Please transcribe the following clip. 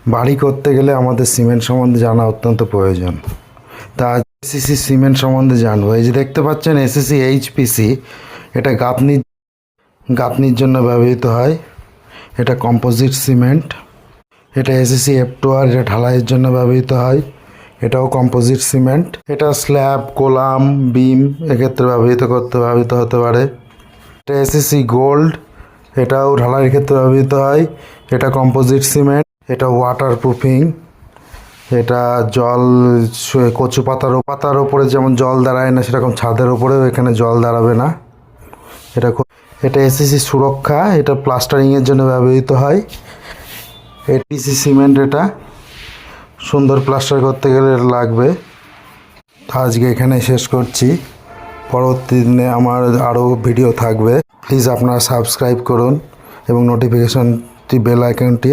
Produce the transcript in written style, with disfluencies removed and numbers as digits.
বাড়ি করতে গেলে আমাদের সিমেন্ট সম্বন্ধে জানা অত্যন্ত প্রয়োজন। তা এসিসি সিমেন্ট সম্বন্ধে জানবো। এই যে দেখতে পাচ্ছেন এসিসি এইচপিসি, এটা গাঁথনির জন্য ব্যবহৃত হয়। এটা কম্পোজিট সিমেন্ট। এটা এসিসি F2R, এটা ঢালাইয়ের জন্য ব্যবহৃত হয়। এটাও কম্পোজিট সিমেন্ট। এটা স্ল্যাব, কোলাম, বিম এক্ষেত্রে ব্যবহৃত হতে পারে। এটা এসিসি গোল্ড, এটাও ঢালাইয়ের ক্ষেত্রে ব্যবহৃত হয়। এটা কম্পোজিট সিমেন্ট। এটা ওয়াটার প্রুফিং। এটা জল, কচু পাতার ওপরে যেমন জল দাঁড়ায় না, সেরকম ছাদের ওপরেও এখানে জল দাঁড়াবে না। এটা এসিসি সুরক্ষা, এটা প্লাস্টারিংয়ের জন্য ব্যবহৃত হয়। এপিসি সিমেন্ট, এটা সুন্দর প্লাস্টার করতে গেলে লাগবে। আজকে এখানে শেষ করছি। পরবর্তী দিনে আমার আরও ভিডিও থাকবে। প্লিজ আপনারা সাবস্ক্রাইব করুন এবং নোটিফিকেশনটি বেল আইকনটি